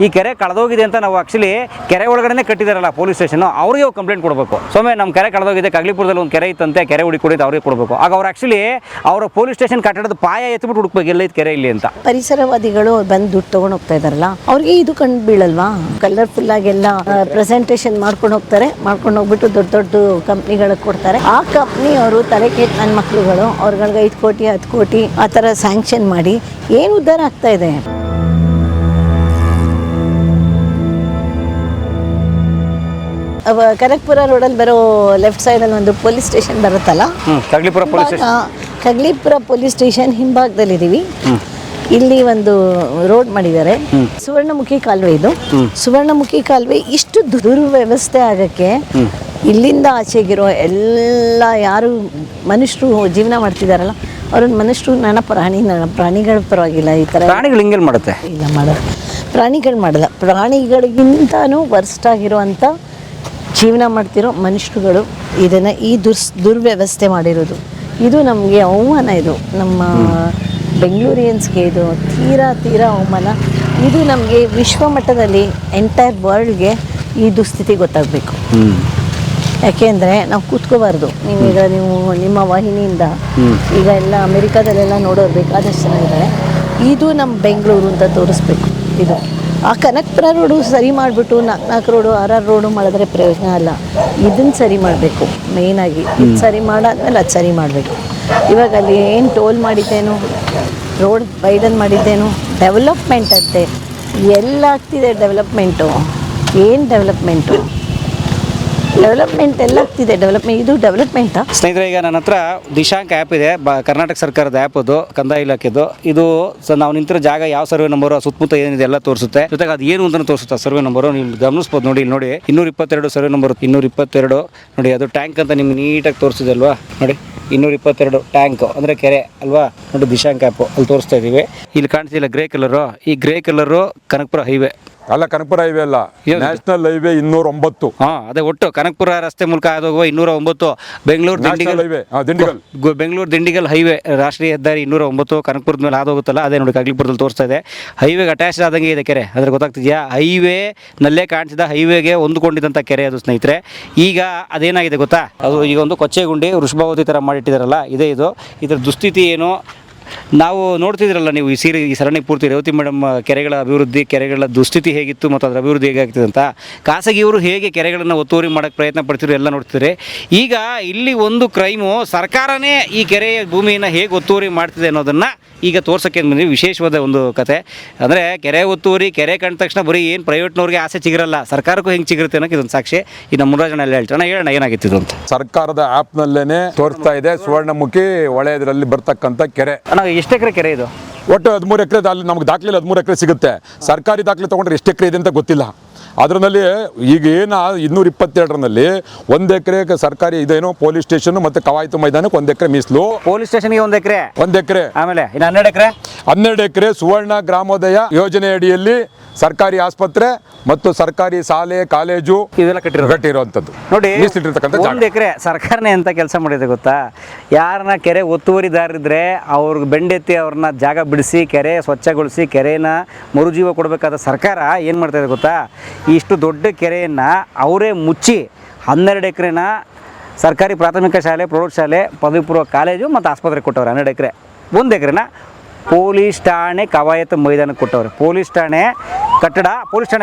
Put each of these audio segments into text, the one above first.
ಈ ಕೆರೆ ಕಳೆದೋಗಿದೆ ಅಂತ ನಾವು ಆಕ್ಚುಲಿ ಕೆರೆ ಒಳಗಡೆ ಕಟ್ಟಿದಾರಲ್ಲ ಪೊಲೀಸ್ ಸ್ಟೇಷನ್ ಅವ್ರಿಗೆ ಕಂಪ್ಲೇಂಟ್ ಕೊಡಬೇಕು. ಸೊಮ್ಮೆ ನಮ್ಮ ಕೆರೆ ಕಳೆದೋಗಿದೆ, ಕಗ್ಲಿಪುರದಲ್ಲಿ ಒಂದು ಕೆರೆ ಇತ್ತಂತೆ, ಕೆರೆ ಹುಡುಕಿ ಅವ್ರಿಗೆ ಕೊಡಬೇಕು. ಆಗ ಅವ್ರು ಆಕ್ಚುಲಿ ಅವರ ಪೊಲೀಸ್ ಸ್ಟೇಷನ್ ಕಟ್ಟಡದ ಪಾಯ ಎತ್ಬಿಟ್ಟು ಹುಡುಕ್ಬೇಕು ಎಲ್ಲ ಕೆರೆ ಇಲ್ಲಿ ಅಂತ. ಪರಿಸರವಾದಿಗಳು ಬಂದು ದುಡ್ಡು ತಗೊಂಡು ಹೋಗ್ತಾ ಇದಾರಲ್ಲ, ಅವ್ರಿಗೆ ಇದು ಕಂಡು ಬೀಳಲ್ವಾ? ಕಲರ್ಫುಲ್ ಆಗೆಲ್ಲ ಪ್ರೆಸೆಂಟೇಷನ್ ಮಾಡ್ಕೊಂಡು ಹೋಗ್ತಾರೆ, ಮಾಡ್ಕೊಂಡು ಹೋಗ್ಬಿಟ್ಟು ದೊಡ್ಡ ದೊಡ್ಡ ಕಂಪ್ನಿಗಳಿಗೆ ಕೊಡ್ತಾರೆ. ಆ ಕಂಪ್ನಿ ಅವರು ತಲೆ ಕೆಟ್ಟ ನನ್ನ ಮಕ್ಳುಗಳು ಅವ್ರಗಳಿಗೆ 5 ಕೋಟಿ 10 ಕೋಟಿ ಆ ಥರ ಸ್ಯಾಂಕ್ಷನ್ ಮಾಡಿ ಏನು ಉದ್ಧಾರ ಆಗ್ತಾ ಇದೆ? ಕನಕಪುರ ರೋಡಲ್ಲಿ ಬರೋ ಲೆಫ್ಟ್ ಸೈಡಲ್ಲಿ ಒಂದು ಪೊಲೀಸ್ ಸ್ಟೇಷನ್ ಬರುತ್ತಲ್ಲ, Kaglipura police station. Kaglipura police station ಹಿಂಭಾಗದಲ್ಲಿದ್ದೀವಿ. ಇಲ್ಲಿ ಒಂದು ರೋಡ್ ಮಾಡಿದ್ದಾರೆ, ಸುವರ್ಣಮುಖಿ ಕಾಲುವೆ. ಇದು ಸುವರ್ಣಮುಖಿ ಕಾಲುವೆ ಇಷ್ಟು ದುರ್ವ್ಯವಸ್ಥೆ ಆಗಕ್ಕೆ ಇಲ್ಲಿಂದ ಆಚೆಗಿರೋ ಎಲ್ಲ ಯಾರು ಮನುಷ್ಯರು ಜೀವನ ಮಾಡ್ತಿದಾರಲ್ಲ ಅವ್ರನ್ನ ಮನುಷ್ಯರು ಪ್ರಾಣಿಗಳ ಪರವಾಗಿಲ್ಲ. ಈ ಥರ ಪ್ರಾಣಿಗಳು ಹಿಂಗೆಲ್ಲ ಮಾಡುತ್ತೆ? ಇಲ್ಲ, ಮಾಡೋದು ಪ್ರಾಣಿಗಳು ಮಾಡಲ್ಲ. ಪ್ರಾಣಿಗಳಿಗಿಂತನೂ ವರ್ಸ್ಟ್ ಆಗಿರುವಂಥ ಜೀವನ ಮಾಡ್ತಿರೋ ಮನುಷ್ಯರುಗಳು ಇದನ್ನು ಈ ದುರ್ವ್ಯವಸ್ಥೆ ಮಾಡಿರೋದು. ಇದು ನಮಗೆ ಅವಮಾನ. ಇದು ನಮ್ಮ ಬೆಂಗಳೂರಿಯನ್ಸ್ಗೆ ಇದು ತೀರಾ ಅವಮಾನ. ಇದು ನಮಗೆ ವಿಶ್ವಮಟ್ಟದಲ್ಲಿ ಎಂಟೈರ್ ವರ್ಲ್ಡ್ಗೆ ಈ ದುಸ್ಥಿತಿ ಗೊತ್ತಾಗಬೇಕು. ಯಾಕೆಂದರೆ ನಾವು ಕೂತ್ಕೋಬಾರ್ದು. ನೀವು ನಿಮ್ಮ ವಾಹಿನಿಯಿಂದ ಈಗ ಎಲ್ಲ ಅಮೆರಿಕಾದಲ್ಲೆಲ್ಲ ನೋಡೋರು ಬೇಕಾದಷ್ಟು ಜನ ಇದ್ದಾರೆ. ಇದು ನಮ್ಮ ಬೆಂಗಳೂರು ಅಂತ ತೋರಿಸ್ಬೇಕು. ಇದು ಆ ಕನಕಪುರ ರೋಡು ಸರಿ ಮಾಡಿಬಿಟ್ಟು 4 ರೋಡು 6 ರೋಡು ಮಾಡಿದ್ರೆ ಪ್ರಯೋಜನ ಅಲ್ಲ. ಇದನ್ನು ಸರಿ ಮಾಡಬೇಕು ಮೇಯ್ನಾಗಿ. ಇದು ಸರಿ ಮಾಡಾದ್ಮೇಲೆ ಅದು ಸರಿ ಮಾಡಬೇಕು. ಇವಾಗ ಅಲ್ಲಿ ಏನು ಟೋಲ್ ಮಾಡಿದ್ದೇನು, ರೋಡ್ ವೈಡನ್ ಮಾಡಿದ್ದೇನು, ಡೆವಲಪ್ಮೆಂಟ್ ಅಂತೆ ಎಲ್ಲ ಆಗ್ತಿದೆ. ಡೆವಲಪ್ಮೆಂಟು ಏನು ಡೆವಲಪ್ಮೆಂಟ್ ಎಲ್ಲ ಆಗ್ತಿದೆ. ಇದು ಡೆವಲಪ್ಮೆಂಟಾ? ಸ್ನೇಹಿತರೆ, ಈಗ ನನ್ನ ಹತ್ರ ದಿಶಾಂಕ ಆ್ಯಪ್ ಇದೆ, ಕರ್ನಾಟಕ ಸರ್ಕಾರದ ಆ್ಯಪ್. ಅದು ಕಂದಾಯ ಇಲಾಖೆದು. ಇದು ನಾವು ನಿಂತಿರೋ ಜಾಗ ಯಾವ ಸರ್ವೆ ನಂಬರು, ಸುತ್ತಮುತ್ತ ಏನಿದೆ ಎಲ್ಲ ತೋರಿಸುತ್ತೆ. ಜೊತೆಗೆ ಅದು ಏನು ಅಂತ ತೋರಿಸುತ್ತೆ ಸರ್ವೆ ನಂಬರು. ನೀವು ಗಮನಿಸ್ಬೋದು ನೋಡಿ. ಇಲ್ಲಿ ನೋಡಿ 222 ಸರ್ವೆ ನಂಬರ್ 222 ನೋಡಿ. ಅದು ಟ್ಯಾಂಕ್ ಅಂತ ನಿಮ್ಗೆ ನೀಟಾಗಿ ತೋರಿಸಿದೆ ಅಲ್ವಾ? ನೋಡಿ 222 ಟ್ಯಾಂಕ್ ಅಂದರೆ ಕೆರೆ ಅಲ್ವಾ? ನೋಡಿ ದಿಶಾಂಕ ಆ್ಯಪ್ ಅಲ್ಲಿ ತೋರಿಸ್ತಾ ಇದ್ದೀವಿ. ಇಲ್ಲಿ ಕಾಣಿಸ್ತಿಲ್ಲ ಗ್ರೇ ಕಲರು? ಈ ಗ್ರೇ ಕಲರು ಕನಕಪುರ ಹೈವೇ ಅಲ್ಲ, ಕನಕಪುರ ಹೈವೇ ಅಲ್ಲ, ನ್ಯಾಷನಲ್ ಹೈವೇ 209. ಅದೇ ಒಟ್ಟು ಕನಕಪುರ ರಸ್ತೆ ಮೂಲಕ ಹಾದುಹೋಗುವ 209 ಬೆಂಗಳೂರು ದಿಂಡಿಗಲ್ ಹೈವೇ ರಾಷ್ಟ್ರೀಯ ಹೆದ್ದಾರಿ 209 ಕನಕಪುರದ ಮೇಲೆ ಹಾದುಹೋಗುತ್ತಲ್ಲ, ಅದೇ ನೋಡಿ ಕಗ್ಲಿಪುರದಲ್ಲಿ ತೋರಿಸ್ತಾ ಇದೆ. ಹೈವೇಗೆ ಅಟ್ಯಾಚ್ ಆದಂಗೆ ಇದೆ ಕೆರೆ, ಅದ್ರ ಗೊತ್ತಾಗ್ತಿದೆಯಾ? ಹೈವೇ ನಲ್ಲೇ ಕಾಣಿಸಿದ ಹೈವೇಗೆ ಹೊಂದ್ಕೊಂಡಿದ್ದಂಥ ಕೆರೆ ಅದು ಸ್ನೇಹಿತರೆ. ಈಗ ಅದೇನಾಗಿದೆ ಗೊತ್ತಾ? ಅದು ಈಗ ಒಂದು ಕೊಚ್ಚೆಗುಂಡಿ ವೃಷಭಾವತಿ ಥರ ಮಾಡಿಟ್ಟಿದ್ದಾರಲ್ಲ, ಇದೇ ಇದು. ಇದರ ದುಸ್ಥಿತಿ ಏನು ನಾವು ನೋಡ್ತಿದ್ರಲ್ಲ ನೀವು ಈ ಸರಣಿ ಪೂರ್ತಿ. ರೇವತಿ ಮೇಡಮ್ ಕೆರೆಗಳ ಅಭಿವೃದ್ಧಿ, ಕೆರೆಗಳ ದುಸ್ಥಿತಿ ಹೇಗಿತ್ತು ಮತ್ತು ಅದರ ಅಭಿವೃದ್ಧಿ ಹೇಗಾಗ್ತಿದೆ ಅಂತ, ಖಾಸಗಿಯವರು ಹೇಗೆ ಕೆರೆಗಳನ್ನು ಒತ್ತುವರಿ ಮಾಡೋಕ್ಕೆ ಪ್ರಯತ್ನ ಪಡ್ತಿದ್ರು ಎಲ್ಲ ನೋಡ್ತಿದ್ರೆ. ಈಗ ಇಲ್ಲಿ ಒಂದು ಕ್ರೈಮು, ಸರ್ಕಾರನೇ ಈ ಕೆರೆಯ ಭೂಮಿಯನ್ನು ಹೇಗೆ ಒತ್ತುವರಿ ಮಾಡ್ತಿದೆ ಅನ್ನೋದನ್ನು ಈಗ ತೋರ್ಸೋಕ್ಕೆ ಬಂದ್ವಿ. ವಿಶೇಷವಾದ ಒಂದು ಕತೆ. ಅಂದರೆ ಕೆರೆ ಒತ್ತುವರಿ, ಕೆರೆ ಕಂಡ ತಕ್ಷಣ ಬರೀ ಏನು ಪ್ರೈವೇಟ್ನವ್ರಿಗೆ ಆಸೆ ಚಿಗಿರಲ್ಲ, ಸರ್ಕಾರಕ್ಕೂ ಹೆಂಗೆ ಚಿಗಿರುತ್ತೆ ಅನ್ನೋಕೆ ಇದೊಂದು ಸಾಕ್ಷಿ. ಈ ನಮ್ಮ ಮುರಾಜನಲ್ಲಿ ಹೇಳ್ತಾನೆ, ಹೇಳೋಣ ಏನಾಗಿತ್ತು ಅಂತ. ಸರ್ಕಾರದ ಆ್ಯಪ್ನಲ್ಲೇ ತೋರಿಸ್ತಾ ಇದೆ ಸುವರ್ಣಮುಖಿ ಹೊಳೆಯದರಲ್ಲಿ ಬರ್ತಕ್ಕಂಥ ಕೆರೆ. ಎಷ್ಟು ಎಕರೆ ಕೆರೆ ಇದು? ಒಟ್ಟು 13 ಎಕರೆ. ಅಲ್ಲಿ ನಮ್ಗೆ ದಾಖಲೆ 13 ಎಕರೆ ಸಿಗುತ್ತೆ. ಸರ್ಕಾರಿ ದಾಖಲೆ ತೊಗೊಂಡ್ರೆ ಎಷ್ಟು ಎಕರೆ ಇದೆ ಅಂತ ಗೊತ್ತಿಲ್ಲ. ಅದರಲ್ಲಿ ಈಗ ಏನು 222ರಲ್ಲಿ 1 ಎಕರೆ ಸರ್ಕಾರಿ ಇದೇನೋ ಪೊಲೀಸ್ ಸ್ಟೇಷನ್ ಮತ್ತು ಕವಾಯತು ಮೈದಾನಕ್ಕೆ 1 ಎಕರೆ ಮೀಸಲು. ಪೊಲೀಸ್ ಸ್ಟೇಷನ್ಗೆ 1 ಎಕರೆ, 1 ಎಕರೆ. ಆಮೇಲೆ ಇನ್ನು 12 ಎಕರೆ ಸುವರ್ಣ ಗ್ರಾಮೋದಯ ಯೋಜನೆ ಅಡಿಯಲ್ಲಿ ಸರ್ಕಾರಿ ಆಸ್ಪತ್ರೆ ಮತ್ತು ಸರ್ಕಾರಿ ಶಾಲೆ ಕಾಲೇಜು ಇದೆಲ್ಲ ಕಟ್ಟಿರುವಂಥದ್ದು ನೋಡಿ. ಮೀಸಲಿಟ್ಟಿರ್ತಕ್ಕಂಥ 1 ಎಕರೆ ಸರ್ಕಾರನೇ ಅಂತ ಕೆಲಸ ಮಾಡಿದೆ ಗೊತ್ತಾ? ಯಾರನ್ನ ಕೆರೆ ಒತ್ತುವರಿದಾರಿದ್ರೆ ಅವ್ರಿಗೆ ಬೆಂಡೆತ್ತಿ ಅವ್ರನ್ನ ಜಾಗ ಬಿಡಿಸಿ ಕೆರೆ ಸ್ವಚ್ಛಗೊಳಿಸಿ ಕೆರೆನ ಮರುಜೀವ ಕೊಡಬೇಕಾದ ಸರ್ಕಾರ ಏನು ಮಾಡ್ತಾಯಿದೆ ಗೊತ್ತಾ? ಇಷ್ಟು ದೊಡ್ಡ ಕೆರೆಯನ್ನು ಅವರೇ ಮುಚ್ಚಿ 12 ಎಕರೆನ ಸರ್ಕಾರಿ ಪ್ರಾಥಮಿಕ ಶಾಲೆ, ಪ್ರೌಢಶಾಲೆ, ಪದವಿ ಪೂರ್ವ ಕಾಲೇಜು ಮತ್ತು ಆಸ್ಪತ್ರೆ ಕೊಟ್ಟವ್ರೆ. 12 ಎಕರೆ. 1 ಎಕರೆನ ಪೊಲೀಸ್ ಠಾಣೆ ಕವಾಯತು ಮೈದಾನಕ್ಕೆ ಕೊಟ್ಟವ್ರೆ. ಪೊಲೀಸ್ ಠಾಣೆ ಕಟ್ಟಡ,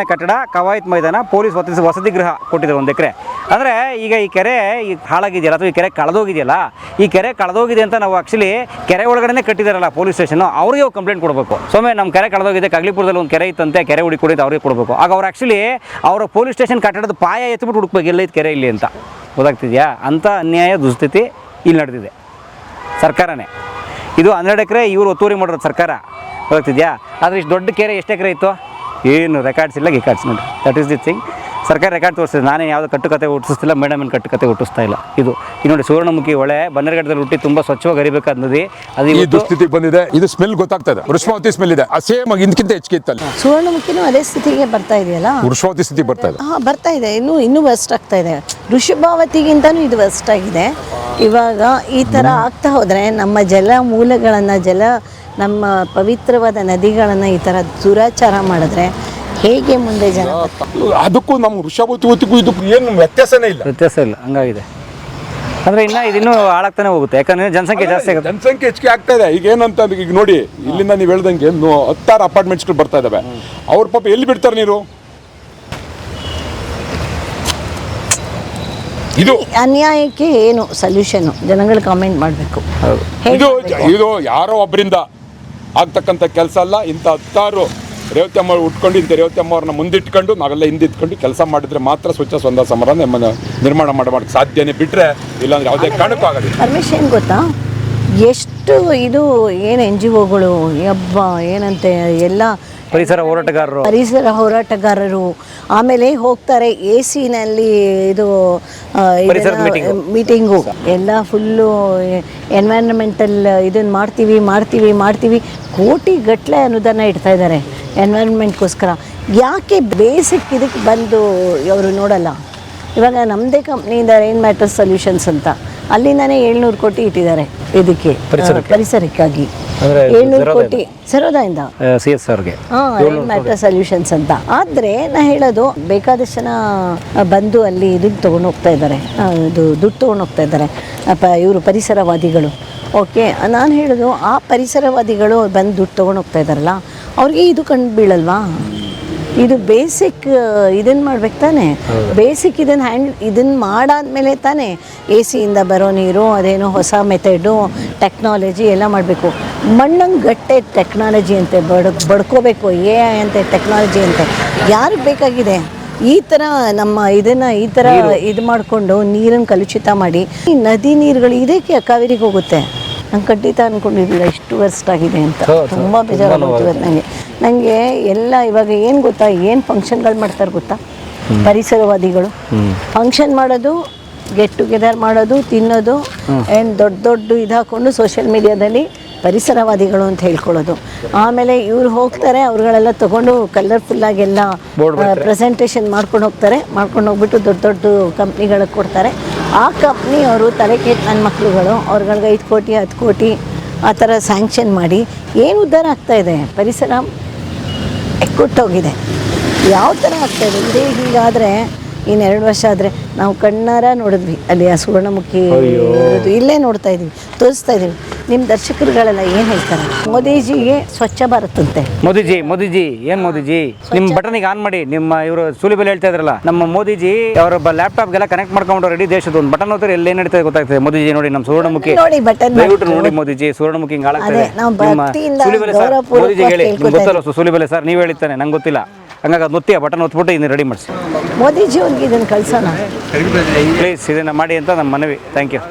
ಕವಾಯತ್ ಮೈದಾನ, ಪೊಲೀಸ್ ವಸತಿ ಗೃಹ ಕೊಟ್ಟಿದ್ದಾರೆ 1 ಎಕರೆ. ಅಂದರೆ ಈಗ ಈ ಕೆರೆ ಈಗ ಹಾಳಾಗಿದೆಯಲ್ಲ, ಅಥವಾ ಈ ಕೆರೆ ಕಳೆದೋಗಿದೆಯಲ್ಲ, ಈ ಕೆರೆ ಕಳೆದೋಗಿದೆ ಅಂತ ನಾವು ಆ್ಯಕ್ಚುಲಿ ಕೆರೆ ಒಳಗಡೆ ಕಟ್ಟಿದಾರಲ್ಲ ಪೊಲೀಸ್ ಸ್ಟೇಷನ್ ಅವ್ರಿಗೆ ಕಂಪ್ಲೇಂಟ್ ಕೊಡಬೇಕು. ಸೊಮ್ಮೆ ನಮ್ಮ ಕೆರೆ ಕಳೆದೋಗಿದೆ, ಕಗ್ಲಿಪುರದಲ್ಲಿ ಒಂದು ಕೆರೆ ಇತ್ತಂತೆ, ಕೆರೆ ಹುಡುಕಿ ಅವ್ರಿಗೆ ಕೊಡಬೇಕು. ಆಗ ಅವ್ರು ಆ್ಯಕ್ಚುಲಿ ಅವರ ಪೊಲೀಸ್ ಸ್ಟೇಷನ್ ಕಟ್ಟಡದ ಪಾಯ ಎತ್ಬಿಟ್ಟು ಹುಡುಕ್ಬೇಕು ಎಲ್ಲ ಇದು ಕೆರೆ ಇಲ್ಲಿ ಅಂತ. ಗೊತ್ತಾಗ್ತಿದೆಯಾ? ಅಂಥ ಅನ್ಯಾಯ ದುಸ್ಥಿತಿ ಇಲ್ಲಿ ನಡೆದಿದೆ. ಸರ್ಕಾರನೇ ಇದು 12 ಎಕರೆ ಇವರು ಒತ್ತುವರಿ ಮಾಡಿರೋದು ಸರ್ಕಾರ. ಗೊತ್ತಾಗ್ತಿದೆಯಾ? ಆದರೆ ಇಷ್ಟು ದೊಡ್ಡ ಕೆರೆ ಎಷ್ಟು ಎಕರೆ ಇತ್ತು? ಏನು ರೆಕಾರ್ಡ್ಸ್ ಇಲ್ಲ, ಗಿಕಾರ್ಡ್ಸ್ ನೋಡಿ. That is the thing. ಸರ್ಕಾರ ರೆಕಾರ್ಡ್ ತೋರಿಸ್ತಿದೆ. ನಾನೇ ಯಾವುದೋ ಕಟ್ಟುಕತೆ ಹುಟ್ಟಿಸ್ತಿಲ್ಲ, ಮೇಡಮ್ ಏನು ಕಟ್ಟುಕತೆ ಹುಟ್ಟಿಸ್ತಾ ಇಲ್ಲ. ಇದು ನೋಡಿ ಸುವರ್ಣಮುಖಿ ಹೊಳೆ ಬನ್ನೇರುಘಟ್ಟದಲ್ಲಿ ಹುಟ್ಟಿ ತುಂಬ ಸ್ವಚ್ಛವಾಗಿ ಹರಿಬೇಕಾದ ನದಿ. ಅದು ಈ ದುಸ್ಥಿತಿ ಬಂದಿದೆ. ಇದು ಸ್ಮೆಲ್ ಗೊತ್ತಾಗ್ತದೆ. ವೃಷಭಾವತಿ ಸ್ಮೆಲ್ ಇದೆ. ಸೇಮ್ ಇದಕ್ಕಿಂತ ಹೆಚ್ಚಿಗೆ ಇತ್ತಲ್ಲ. ಸುವರ್ಣಮುಖಿನೂ ಅದೇ ಸ್ಥಿತಿಗೆ ಬರ್ತಾ ಇದೆಯಲ್ಲ, ವೃಷಭಾವತಿ ಸ್ಥಿತಿ ಬರ್ತಾ ಇದೆ. ಬರ್ತಾ ಇದೆ. ಇನ್ನೂ ವೆಸ್ಟ್ ಆಗ್ತಾ ಇದೆ. ವೃಷಭಾವತಿಗಿಂತನೂ ಇದು ವೆಸ್ಟ್ ಆಗಿದೆ. ಇವಾಗ ಈ ಥರ ಆಗ್ತಾ ಹೋದರೆ ನಮ್ಮ ಜಲ ಮೂಲಗಳನ್ನು ನಮ್ಮ ಪವಿತ್ರವಾದ ನದಿಗಳನ್ನು ಈ ಥರ ದುರಾಚಾರ ಮಾಡಿದ್ರೆ ಹೇಗೆ ಮುಂದೆ ಜನ ಅದಕ್ಕೂ ನಮ್ಮ ವೃಷಭೂತಿಗೂ ಇದಕ್ಕೂ ಏನು ವ್ಯತ್ಯಾಸನೇ ಇಲ್ಲ. ವ್ಯತ್ಯಾಸ ಇಲ್ಲ, ಹಂಗಾಗಿದೆ. ಅಂದರೆ ಇನ್ನೂ ಹಾಳಾಗ್ತಾನೆ ಹೋಗುತ್ತೆ, ಯಾಕಂದರೆ ಜನಸಂಖ್ಯೆ ಜಾಸ್ತಿ ಆಗುತ್ತೆ. ಜನಸಂಖ್ಯೆ ಹೆಚ್ಚಿಗೆ ಆಗ್ತಾ ಇದೆ. ಈಗ ಏನಂತ ಈಗ ನೋಡಿ, ಇಲ್ಲಿಂದ ನೀವು ಹೇಳ್ದಂಗೆ 10 ಅಪಾರ್ಟ್ಮೆಂಟ್ಸ್ಗಳು ಬರ್ತಾ ಇದಾವೆ. ಅವ್ರ ಪಾಪ ಎಲ್ಲಿ ಬಿಡ್ತಾರೆ ನೀರು? ಇದು ಅನ್ಯಾಯಕ್ಕೆ ಏನು ಸೊಲ್ಯೂಷನು ಜನಗಳು ಕಾಮೆಂಟ್ ಮಾಡಬೇಕು. ಇದು ಯಾರೋ ಒಬ್ಬರಿಂದ ಆಗ್ತಕ್ಕಂಥ ಕೆಲಸ ಅಲ್ಲ. ಇಂಥ 10 ರೇವತಿ ಅಮ್ಮ ಉಟ್ಕೊಂಡು ಇಂಥ ರೇವತಿ ಅಮ್ಮ ಅವ್ರನ್ನ ಮುಂದಿಟ್ಕೊಂಡು ನಾವೆಲ್ಲ ಹಿಂದಿಟ್ಕೊಂಡು ಕೆಲಸ ಮಾಡಿದ್ರೆ ಮಾತ್ರ ಸ್ವಚ್ಛ ಸುಂದರ ಸಮಾರ ನಿರ್ಮಾಣ ಮಾಡೋಕ್ಕೆ ಸಾಧ್ಯನೇ, ಬಿಟ್ಟರೆ ಇಲ್ಲಾಂದ್ರೆ ಯಾವುದೇ ಕಾರಣಕ್ಕೂ ಆಗೋದಿಲ್ಲ. ಪರಮೇಶ್ ಏನು ಗೊತ್ತಾ, ಎಷ್ಟು ಇದು ಏನು NGOಗಳು ಯಬ್ಬ ಏನಂತೆ ಎಲ್ಲ ಪರಿಸರ ಹೋರಾಟಗಾರರು ಆಮೇಲೆ ಹೋಗ್ತಾರೆ AC-ನಲ್ಲಿ ಇದು ಮೀಟಿಂಗು ಎಲ್ಲ ಫುಲ್ಲು ಎನ್ವೈರನ್ಮೆಂಟಲ್ ಇದನ್ನು ಮಾಡ್ತೀವಿ ಕೋಟಿ ಗಟ್ಟಲೆ ಅನುದಾನ ಇಡ್ತಾ ಇದ್ದಾರೆ ಎನ್ವೈರನ್ಮೆಂಟ್ಗೋಸ್ಕರ. ಯಾಕೆ ಬೇಸಿಕ್ ಇದಕ್ಕೆ ಬಂದು ಅವರು ನೋಡಲ್ಲ? ಇವಾಗ ನಮ್ಮದೇ ಕಂಪ್ನಿಯಿಂದ ರೈನ್ ಮ್ಯಾಟರ್ ಸೊಲ್ಯೂಷನ್ಸ್ ಅಂತ ಅಲ್ಲಿಂದಾನೇ 700 ಕೋಟಿ ಇಟ್ಟಿದ್ದಾರೆ ಇದಕ್ಕೆ ಪರಿಸರಕ್ಕಾಗಿ. 700 ಕೋಟಿ ಸರೋದಾಯಿಂದ CSRಗೆ ರೈನ್ ಮ್ಯಾಟರ್ ಸೊಲ್ಯೂಷನ್ಸ್ ಅಂತ. ಆದರೆ ನಾ ಹೇಳೋದು, ಬೇಕಾದಷ್ಟು ಜನ ಬಂದು ಅಲ್ಲಿ ಇದನ್ನು ತೊಗೊಂಡು ಹೋಗ್ತಾ ಇದ್ದಾರೆ, ಇದು ದುಡ್ಡು ತೊಗೊಂಡು ಹೋಗ್ತಾ ಇದ್ದಾರೆ ಇವರು ಪರಿಸರವಾದಿಗಳು. ಓಕೆ, ನಾನು ಹೇಳೋದು ಆ ಪರಿಸರವಾದಿಗಳು ಬಂದು ದುಡ್ಡು ತೊಗೊಂಡು ಹೋಗ್ತಾ ಇದ್ದಾರಲ್ಲ, ಅವ್ರಿಗೆ ಇದು ಕಂಡು ಬೀಳಲ್ವಾ? ಇದು ಬೇಸಿಕ್ ಇದನ್ನು ಮಾಡ್ಬೇಕು ತಾನೆ. ಬೇಸಿಕ್ ಇದನ್ನು ಮಾಡಾದ್ಮೇಲೆ ತಾನೇ AC-ಯಿಂದ ಬರೋ ನೀರು, ಅದೇನೋ ಹೊಸ ಮೆಥಡು ಟೆಕ್ನಾಲಜಿ ಎಲ್ಲ ಮಾಡಬೇಕು. ಮಣ್ಣಂಗೆ ಗಟ್ಟೆ ಟೆಕ್ನಾಲಜಿ ಅಂತೆ ಬಡ್ಕೋಬೇಕು, AI ಅಂತೆ ಟೆಕ್ನಾಲಜಿ ಅಂತೆ. ಯಾರಿಗೆ ಬೇಕಾಗಿದೆ ಈ ಥರ ನಮ್ಮ ಇದನ್ನು ಈ ಥರ ಇದು ಮಾಡಿಕೊಂಡು ನೀರನ್ನು ಕಲುಷಿತ ಮಾಡಿ ಈ ನದಿ ನೀರುಗಳು ಇದಕ್ಕೆ ಕಾವೇರಿಗೆ ಹೋಗುತ್ತೆ? ನಂಗೆ ಖಂಡಿತ ಅಂದ್ಕೊಂಡಿರಲಿಲ್ಲ ಇಷ್ಟು ವರ್ಸ್ಟ್ ಆಗಿದೆ ಅಂತ. ತುಂಬ ಬೇಜಾರಾಗ್ತಿದೆ ನನಗೆ ಎಲ್ಲ. ಇವಾಗ ಏನು ಗೊತ್ತಾ, ಏನು ಫಂಕ್ಷನ್ಗಳು ಮಾಡ್ತಾರೆ ಗೊತ್ತಾ ಪರಿಸರವಾದಿಗಳು? ಫಂಕ್ಷನ್ ಮಾಡೋದು, ಗೆಟ್ ಟುಗೆದರ್ ಮಾಡೋದು, ತಿನ್ನೋದು, ಏನು ದೊಡ್ಡ ಇದು ಹಾಕ್ಕೊಂಡು ಸೋಷಿಯಲ್ ಮೀಡಿಯಾದಲ್ಲಿ ಪರಿಸರವಾದಿಗಳು ಅಂತ ಹೇಳ್ಕೊಳ್ಳೋದು. ಆಮೇಲೆ ಇವ್ರು ಹೋಗ್ತಾರೆ, ಅವ್ರುಗಳೆಲ್ಲ ತೊಗೊಂಡು ಕಲರ್ಫುಲ್ಲಾಗೆಲ್ಲ ಪ್ರೆಸೆಂಟೇಷನ್ ಮಾಡ್ಕೊಂಡು ಹೋಗ್ತಾರೆ. ಮಾಡ್ಕೊಂಡು ಹೋಗ್ಬಿಟ್ಟು ದೊಡ್ಡ ಕಂಪ್ನಿಗಳಿಗೆ ಕೊಡ್ತಾರೆ. ಆ ಕಂಪ್ನಿ ಅವರು ತಲೆ ಕೆಟ್ಟ ನನ್ನ ಮಕ್ಳುಗಳು ಅವ್ರುಗಳಿಗೆ 5 ಕೋಟಿ 10 ಕೋಟಿ ಆ ಥರ ಸ್ಯಾಂಕ್ಷನ್ ಮಾಡಿ ಏನು ಉದ್ಧಾರ ಆಗ್ತಾಯಿದೆ? ಪರಿಸರ ಎಕ್ಕುಟ್ಟೋಗಿದೆ. ಯಾವ ಥರ ಆಗ್ತಾಯಿದೆ ಇದೇ ಹೀಗಾದರೆ? ಇನ್ನು 2 ವರ್ಷ ಆದರೆ ನಾವು ಕಣ್ಣಾರ ನೋಡಿದ್ವಿ ಅಲ್ಲಿ ಆ ಸುವರ್ಣಮುಖಿ ಇರೋದು, ಇಲ್ಲೇ ನೋಡ್ತಾ ಇದ್ದೀವಿ, ತೋರಿಸ್ತಾ ಇದ್ದೀವಿ. ನಿಮ್ಮ ದರ್ಶಕರುಗಳೆಲ್ಲ ಏನು ಹೇಳ್ತಾರೆ? ಮೋದಿಜಿಗೆ ಸ್ವಚ್ಛ ಭಾರತ್ ಅಂತೆ. ಮೋದಿಜಿ ಏನು ಮೋದಿಜಿ? ನಿಮ್ಮ ಬಟನಿಗೆ ಆನ್ ಮಾಡಿ. ನಿಮ್ಮ ಇವರು ಸೂಲಿಬೆಲೆ ಹೇಳ್ತಾ ಇದ್ರಲ್ಲ, ನಮ್ಮ ಮೋದಿಜಿ ಅವರ ಲ್ಯಾಪ್ಟಾಪ್ಗೆಲ್ಲ ಕನೆಕ್ಟ್ ಮಾಡ್ಕೊಂಡು ರೆಡಿ ದೇಶದ ಒಂದು ಬಟನ್ ಹೋದ್ರೆ ಎಲ್ಲ ಏನು ನಡೀತದೆ ಗೊತ್ತಾಗ್ತದೆ. ಮೋದಿಜಿ ನೋಡಿ, ನಮ್ಮ ಸುವರ್ಣಮುಖಿ ನೋಡಿ ಬಟನ್ ದಯವಿಟ್ಟು ನೋಡಿ ಮೋದಿಜಿ, ಸುವರ್ಣಮುಖಿ ಹಿಂಗೆ ಹಾಳಾಗ್ತದೆ. ಸೂಲಿಬೆಲೆ ಸರ್, ಮೋದಿಜಿಗೆ ಹೇಳಿ, ನಿಮ್ಗೆ ಗೊತ್ತಲ್ಲ ಸೂಲಿಬೆಲೆ ಸರ್, ನೀವು ಹೇಳಿತ್ತಾನೆ, ನಂಗೆ ಗೊತ್ತಿಲ್ಲ. ಹಂಗಾಗಿ ಅದು ಒತ್ತಿ, ಆ ಬಟನ್ ಒತ್ಬಿಟ್ಟು ಇದನ್ನು ರೆಡಿ ಮಾಡಿಸಿ. ಮೋದಿಜಿ ಅವ್ರಿಗೆ ಇದನ್ನು ಕಳ್ಸೋಣ ಪ್ಲೀಸ್, ಇದನ್ನು ಮಾಡಿ ಅಂತ ನಮ್ಮ ಮನವಿ. Thank you.